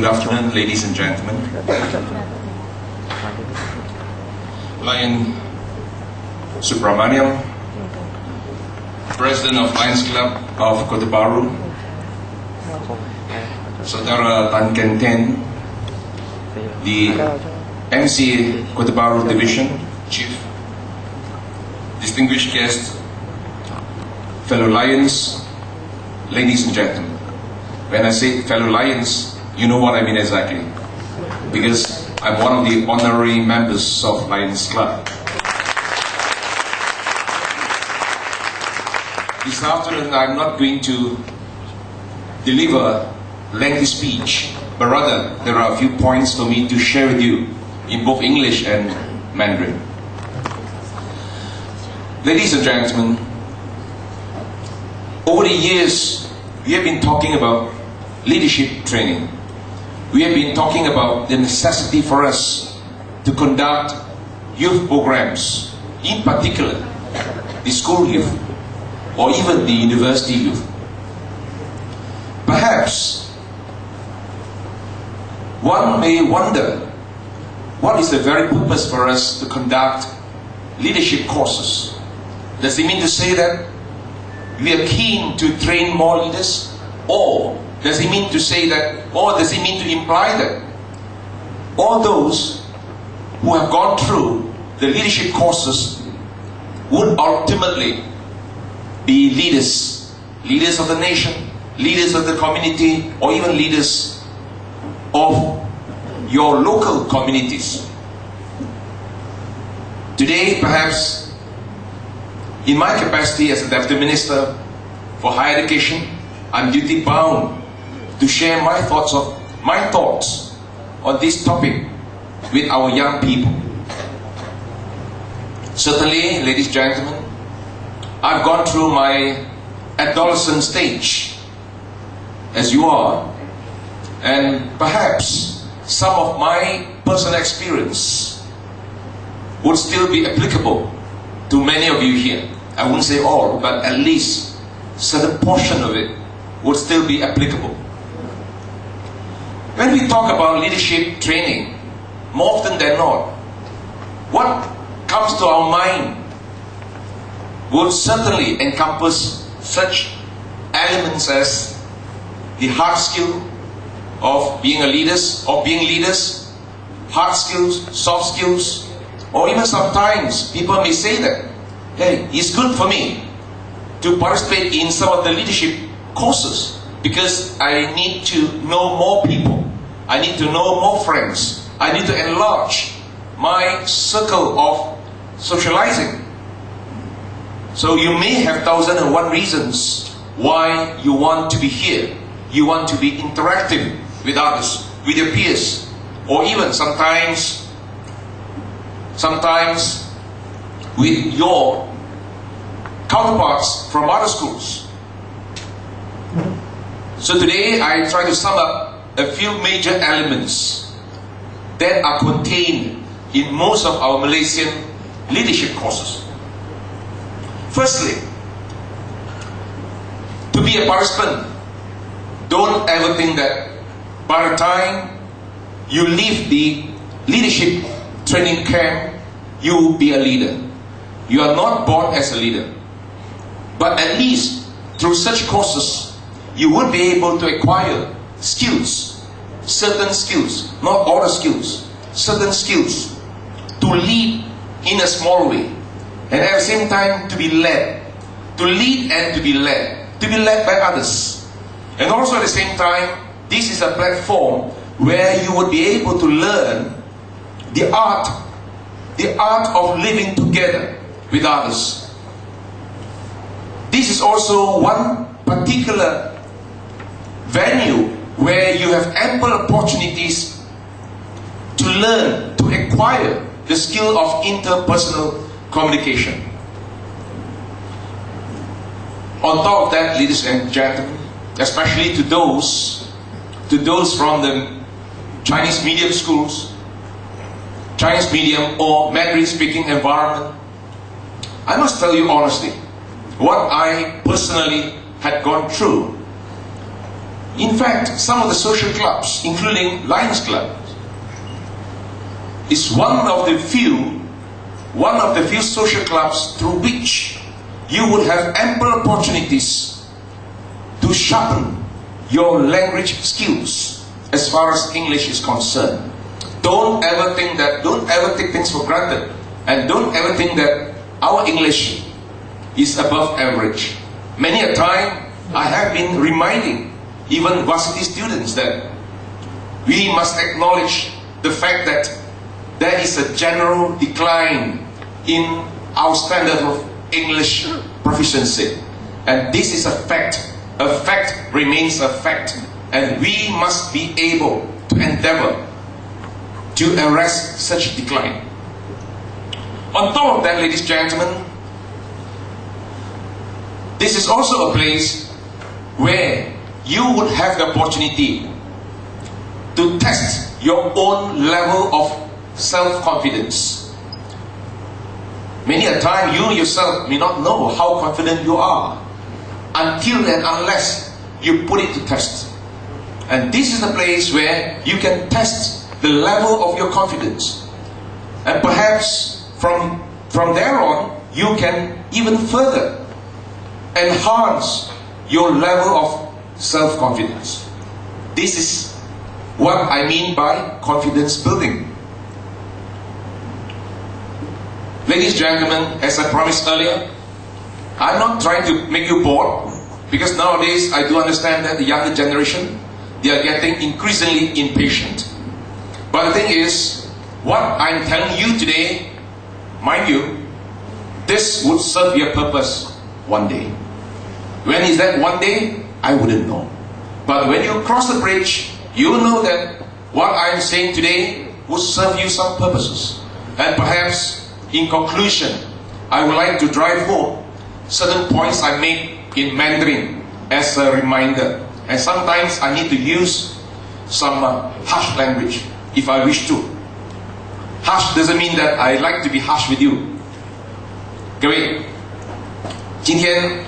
Good afternoon, ladies and gentlemen. Lion Subramaniam, President of Lions Club of Kota Bharu, Saudara Tan Ken Ten, the MC Kota Bharu Division Chief, distinguished guests, fellow Lions, ladies and gentlemen. When I say fellow Lions, you know what I mean exactly, because I'm one of the honorary members of Lions Club. This afternoon I'm not going to deliver a lengthy speech, but rather there are a few points for me to share with you in both English and Mandarin. Ladies and gentlemen, over the years we have been talking about leadership training. We have been talking about the necessity for us to conduct youth programs, in particular the school youth or even the university youth. Perhaps one may wonder, what is the very purpose for us to conduct leadership courses? Does it mean to say that we are keen to train more leaders? Or does it mean to say that, or does it mean to imply that all those who have gone through the leadership courses would ultimately be leaders, leaders of the nation, leaders of the community, or even leaders of your local communities? Today, perhaps, in my capacity as a Deputy Minister for Higher Education, I'm duty bound to share my thoughts on this topic with our young people. Certainly, ladies and gentlemen, I've gone through my adolescent stage, as you are, and perhaps some of my personal experience would still be applicable to many of you here. I wouldn't say all, but at least a certain portion of it would still be applicable. When we talk about leadership training, more often than not, what comes to our mind would certainly encompass such elements as the hard skill of being leaders, hard skills, soft skills, or even sometimes people may say that, hey, it's good for me to participate in some of the leadership courses because I need to know more people, I need to know more friends, I need to enlarge my circle of socializing. So you may have 1,001 reasons why you want to be here. You want to be interactive with others, with your peers, or even sometimes with your counterparts from other schools. So today I try to sum up a few major elements that are contained in most of our Malaysian leadership courses. Firstly, to be a participant, don't ever think that by the time you leave the leadership training camp, you will be a leader. You are not born as a leader. But at least through such courses, you will be able to acquire skills, certain skills, not all the skills, certain skills to lead in a small way, and at the same time to be led, to lead and to be led by others. And also at the same time, this is a platform where you would be able to learn the art of living together with others. This is also one particular venue where you have ample opportunities to learn, to acquire the skill of interpersonal communication. On top of that, ladies and gentlemen, especially to those from the Chinese medium schools, Chinese medium or Mandarin speaking environment, I must tell you honestly, what I personally had gone through In fact, some of the social clubs, including Lions Club, is one of the few social clubs through which you would have ample opportunities to sharpen your language skills as far as English is concerned. Don't ever take things for granted, and don't ever think that our English is above average. Many a time I have been reminding even varsity students that we must acknowledge the fact that there is a general decline in our standard of English proficiency, and this is a fact. A fact remains a fact, and we must be able to endeavor to arrest such decline. On top of that, ladies and gentlemen, this is also a place where you would have the opportunity to test your own level of self-confidence. Many a time you yourself may not know how confident you are until and unless you put it to test. And this is the place where you can test the level of your confidence. And perhaps from there on, you can even further enhance your level of self-confidence. This is what I mean by confidence building. Ladies and gentlemen, as I promised earlier, I'm not trying to make you bored, because nowadays I do understand that the younger generation, they are getting increasingly impatient. But the thing is, what I'm telling you today, mind you, this would serve your purpose one day. When is that one day? I wouldn't know. But when you cross the bridge, you will know that what I'm saying today will serve you some purposes. And perhaps, in conclusion, I would like to drive home certain points I made in Mandarin as a reminder. And sometimes I need to use some harsh language if I wish to. Harsh doesn't mean that I like to be harsh with you. 各位，今天